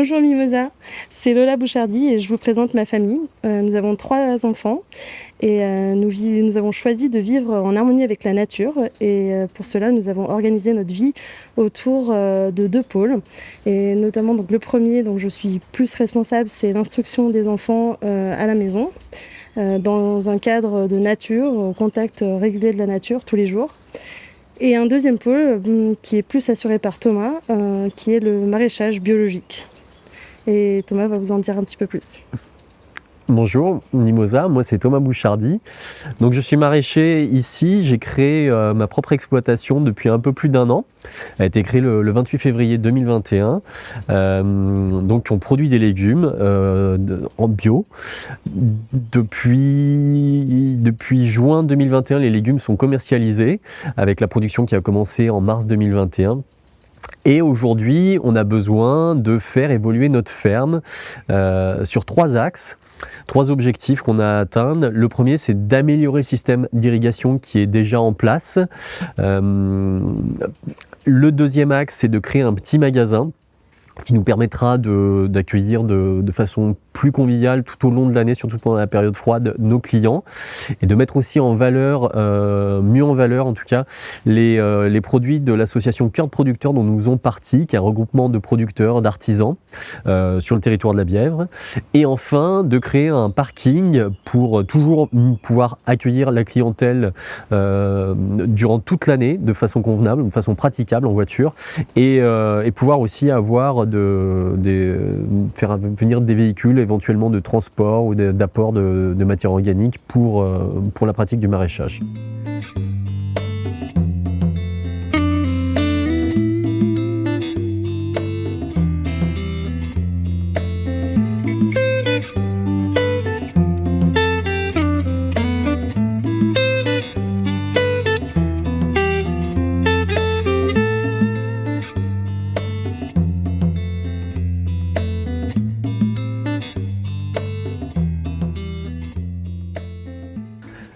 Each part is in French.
Bonjour Mimosa, c'est Lola Bouchardy et je vous présente ma famille. Nous avons 3 enfants et nous avons choisi de vivre en harmonie avec la nature et pour cela nous avons organisé notre vie autour de 2 pôles et notamment donc, le premier dont je suis plus responsable, c'est l'instruction des enfants à la maison dans un cadre de nature, au contact régulier de la nature tous les jours. Et un deuxième pôle qui est plus assuré par Thomas, qui est le maraîchage biologique. Et Thomas va vous en dire un petit peu plus. Bonjour Mimosa, moi c'est Thomas Bouchardy. Donc je suis maraîcher ici, j'ai créé ma propre exploitation depuis un peu plus d'1 an. Elle a été créée le 28 février 2021. Donc on produit des légumes en bio. Depuis juin 2021, les légumes sont commercialisés avec la production qui a commencé en mars 2021. Et aujourd'hui, on a besoin de faire évoluer notre ferme sur 3 axes. 3 objectifs qu'on a à atteindre. Le premier, c'est d'améliorer le système d'irrigation qui est déjà en place. Le deuxième axe, c'est de créer un petit magasin qui nous permettra d'accueillir de façon plus conviviale tout au long de l'année, surtout pendant la période froide, nos clients, et de mettre aussi en valeur, mieux en valeur en tout cas, les produits de l'association Cœur de Producteurs dont nous faisons partie, qui est un regroupement de producteurs, d'artisans sur le territoire de la Bièvre. Et enfin, de créer un parking pour toujours pouvoir accueillir la clientèle durant toute l'année de façon convenable, de façon praticable en voiture, et pouvoir aussi avoir faire venir des véhicules éventuellement de transport ou d'apport de matière organique pour la pratique du maraîchage.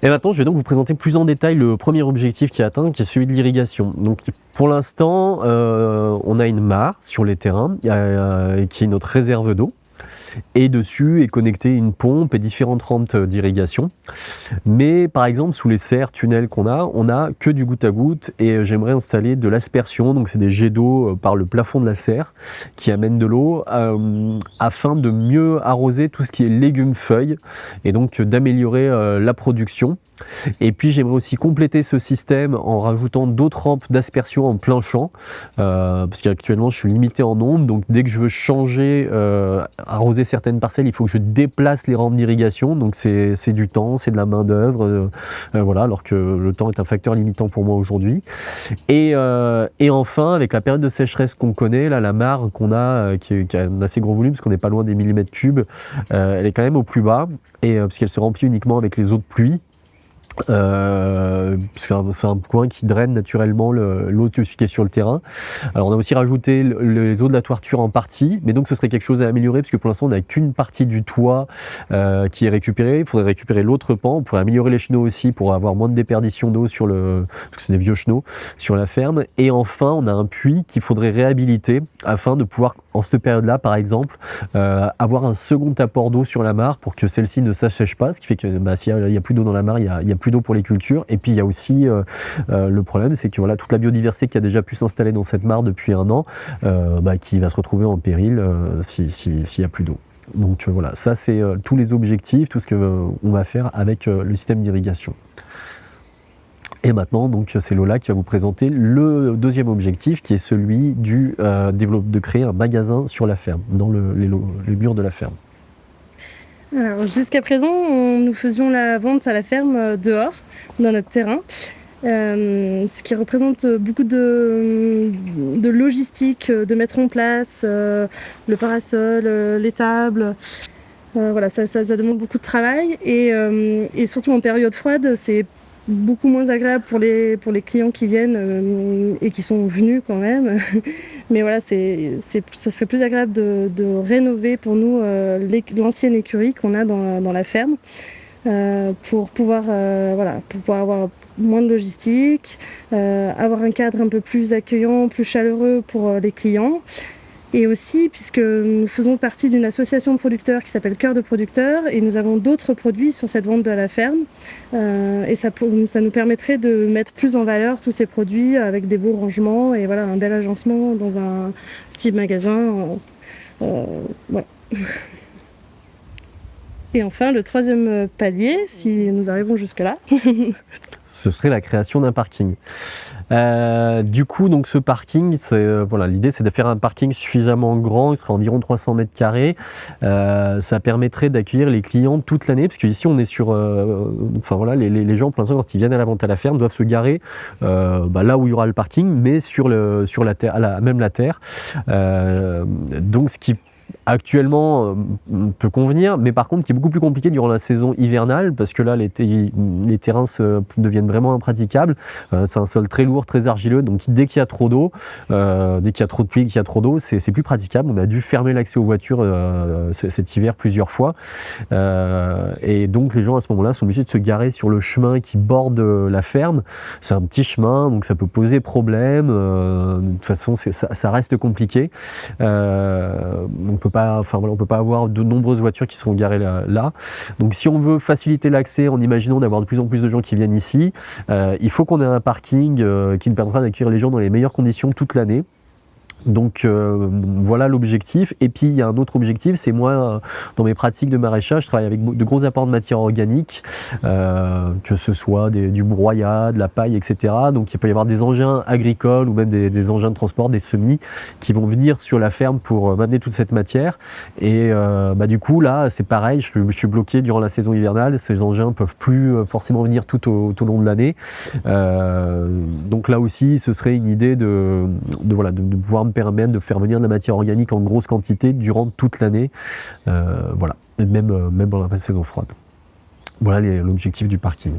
Et maintenant, je vais donc vous présenter plus en détail le premier objectif qui est atteint, qui est celui de l'irrigation. Donc, pour l'instant, on a une mare sur les terrains, qui est notre réserve d'eau. Et dessus est connectée une pompe et différentes rampes d'irrigation. Mais par exemple, sous les serres, tunnels qu'on a, on n'a que du goutte à goutte et j'aimerais installer de l'aspersion, donc c'est des jets d'eau par le plafond de la serre qui amènent de l'eau afin de mieux arroser tout ce qui est légumes feuilles et donc d'améliorer la production. Et puis j'aimerais aussi compléter ce système en rajoutant d'autres rampes d'aspersion en plein champ parce qu'actuellement je suis limité en nombre, donc dès que je veux changer, arroser certaines parcelles, il faut que je déplace les rampes d'irrigation, donc c'est du temps, c'est de la main d'œuvre, voilà, alors que le temps est un facteur limitant pour moi aujourd'hui. Et enfin, avec la période de sécheresse qu'on connaît, là, la mare qu'on a, qui a un assez gros volume, parce qu'on n'est pas loin des millimètres cubes, elle est quand même au plus bas, parce qu'elle se remplit uniquement avec les eaux de pluie. C'est un coin qui draine naturellement l'eau qui est sur le terrain. Alors on a aussi rajouté les eaux de la toiture en partie, mais donc ce serait quelque chose à améliorer parce que pour l'instant on n'a qu'une partie du toit qui est récupérée. Il faudrait récupérer l'autre pan. On pourrait améliorer les chenaux aussi pour avoir moins de déperdition d'eau parce que c'est des vieux chenaux sur la ferme. Et enfin on a un puits qu'il faudrait réhabiliter afin de pouvoir, en cette période-là par exemple, avoir un second apport d'eau sur la mare pour que celle-ci ne s'assèche pas, ce qui fait que s'il n'y a plus d'eau dans la mare, il y a plus d'eau pour les cultures. Et puis il y a aussi le problème, c'est que voilà, toute la biodiversité qui a déjà pu s'installer dans cette mare depuis 1 an, qui va se retrouver en péril s'il n'y a plus d'eau. Donc voilà, ça c'est tous les objectifs, tout ce qu'on va faire avec le système d'irrigation. Et maintenant, donc, c'est Lola qui va vous présenter le deuxième objectif, qui est celui de créer un magasin sur la ferme, dans les murs de la ferme. Alors, jusqu'à présent, nous faisions la vente à la ferme dehors, dans notre terrain, ce qui représente beaucoup de logistique, de mettre en place le parasol, les tables. Voilà, ça demande beaucoup de travail et surtout en période froide, c'est beaucoup moins agréable pour les clients qui viennent et qui sont venus quand même. Mais voilà, ça serait plus agréable de rénover pour nous l'ancienne écurie qu'on a dans la ferme pour pouvoir avoir moins de logistique, avoir un cadre un peu plus accueillant, plus chaleureux pour les clients. Et aussi, puisque nous faisons partie d'une association de producteurs qui s'appelle Cœur de producteurs, et nous avons d'autres produits sur cette vente à la ferme. Et ça nous permettrait de mettre plus en valeur tous ces produits avec des beaux rangements et voilà, un bel agencement dans un petit magasin. Voilà. Et enfin, le troisième palier, si nous arrivons jusque-là. Ce serait la création d'un parking. Du coup, donc ce parking, voilà, l'idée c'est de faire un parking suffisamment grand, il sera environ 300 mètres carrés. Ça permettrait d'accueillir les clients toute l'année, parce qu'ici on est sur, enfin voilà, les gens pour l'instant quand ils viennent à la vente à la ferme doivent se garer là où il y aura le parking, mais sur la terre, même la terre. Donc ce qui actuellement peut convenir, mais par contre qui est beaucoup plus compliqué durant la saison hivernale, parce que là les terrains deviennent vraiment impraticables. C'est un sol très lourd, très argileux, donc dès qu'il y a trop d'eau, dès qu'il y a trop de pluie, qu'il y a trop d'eau, c'est plus praticable. On a dû fermer l'accès aux voitures cet hiver plusieurs fois, et donc les gens à ce moment-là sont obligés de se garer sur le chemin qui borde la ferme. C'est un petit chemin, donc ça peut poser problème. De toute façon, ça reste compliqué. On peut pas avoir de nombreuses voitures qui sont garées là. Donc si on veut faciliter l'accès en imaginant d'avoir de plus en plus de gens qui viennent ici, il faut qu'on ait un parking qui nous permettra d'accueillir les gens dans les meilleures conditions toute l'année. Donc voilà l'objectif. Et puis il y a un autre objectif, c'est moi dans mes pratiques de maraîchage, je travaille avec de gros apports de matière organique, que ce soit du broyat, de la paille, etc. Donc il peut y avoir des engins agricoles ou même des engins de transport, des semis qui vont venir sur la ferme pour m'amener toute cette matière. Et du coup là c'est pareil, je suis bloqué durant la saison hivernale, ces engins ne peuvent plus forcément venir tout au long de l'année. Donc là aussi ce serait une idée de pouvoir me permettre de faire venir de la matière organique en grosse quantité durant toute l'année, voilà, et même dans la saison froide. Voilà l'objectif du parking.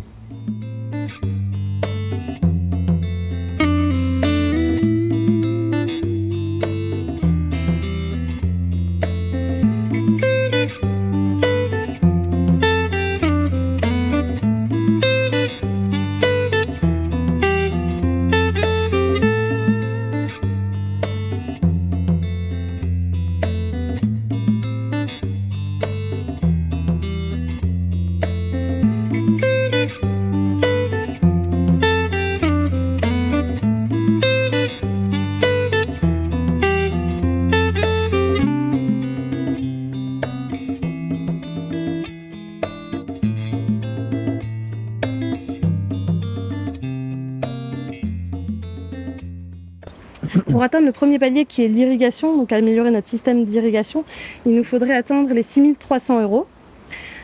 Pour atteindre le premier palier qui est l'irrigation, donc améliorer notre système d'irrigation, il nous faudrait atteindre les 6 300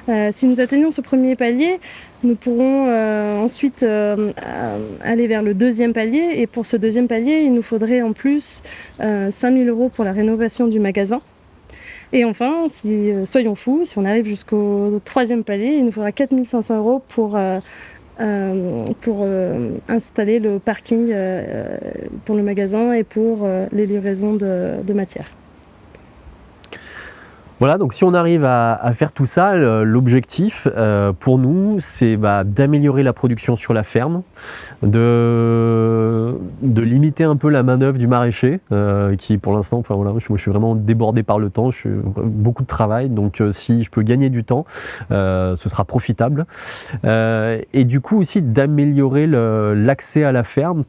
€. Si nous atteignons ce premier palier, nous pourrons ensuite aller vers le deuxième palier. Et pour ce deuxième palier, il nous faudrait en plus 5 000 € pour la rénovation du magasin. Et enfin, soyons fous, si on arrive jusqu'au troisième palier, il nous faudra 4 500 € pour installer le parking pour le magasin et pour les livraisons de matière. Voilà, donc si on arrive à faire tout ça, l'objectif pour nous, c'est d'améliorer la production sur la ferme, de limiter un peu la manœuvre du maraîcher, qui pour l'instant, je suis vraiment débordé par le temps, beaucoup de travail, donc si je peux gagner du temps, ce sera profitable. Et du coup aussi d'améliorer l'accès à la ferme,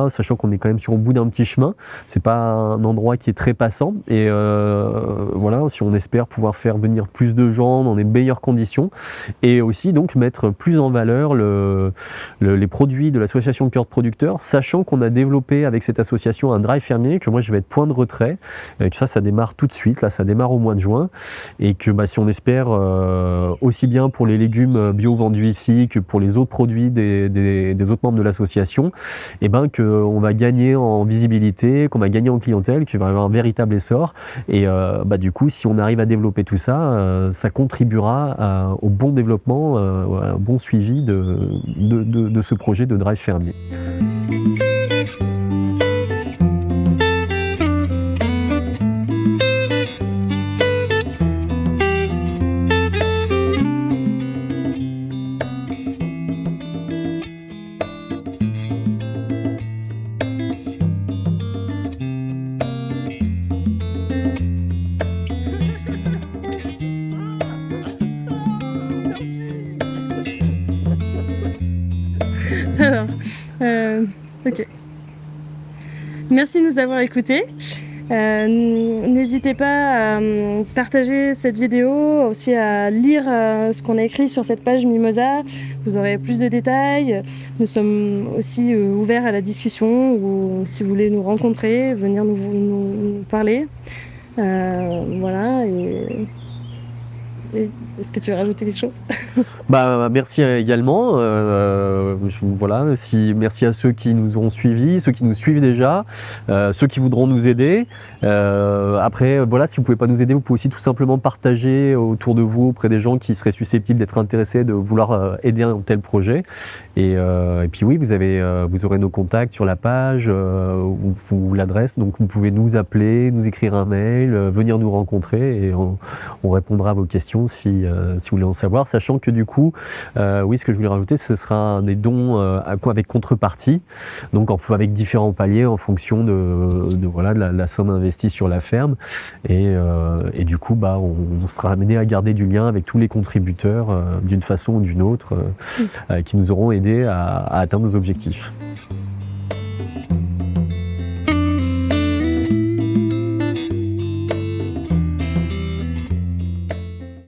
sachant qu'on est quand même sur le bout d'un petit chemin, c'est pas un endroit qui est très passant, et si on espère pouvoir faire venir plus de gens dans des meilleures conditions, et aussi donc mettre plus en valeur les produits de l'association Cœur de producteurs, sachant qu'on a développé avec cette association un drive fermier, que moi je vais être point de retrait, et que ça démarre tout de suite, là ça démarre au mois de juin, et que si on espère aussi bien pour les légumes bio vendus ici que pour les autres produits des autres membres de l'association, qu'on va gagner en visibilité, qu'on va gagner en clientèle, qu'il va y avoir un véritable essor, et du coup si on arrive à développer tout ça, ça contribuera au bon développement, au bon suivi de ce projet de drive fermier. Merci de nous avoir écoutés. N'hésitez pas à partager cette vidéo, aussi à lire ce qu'on a écrit sur cette page Mimosa. Vous aurez plus de détails. Nous sommes aussi ouverts à la discussion, ou si vous voulez nous rencontrer, venir nous parler. Voilà. Est-ce que tu veux rajouter quelque chose? Merci également. Voilà, merci à ceux qui nous ont suivis, ceux qui nous suivent déjà, ceux qui voudront nous aider. Après, voilà, si vous ne pouvez pas nous aider, vous pouvez aussi tout simplement partager autour de vous, auprès des gens qui seraient susceptibles d'être intéressés, de vouloir aider un tel projet. Et puis oui, vous aurez nos contacts sur la page ou l'adresse, donc vous pouvez nous appeler, nous écrire un mail, venir nous rencontrer et on répondra à vos questions si vous voulez en savoir, sachant que du coup, oui, ce que je voulais rajouter, ce sera des dons avec contrepartie, donc avec différents paliers en fonction de la somme investie sur la ferme, et du coup, on sera amené à garder du lien avec tous les contributeurs d'une façon ou d'une autre qui nous auront aidés à atteindre nos objectifs.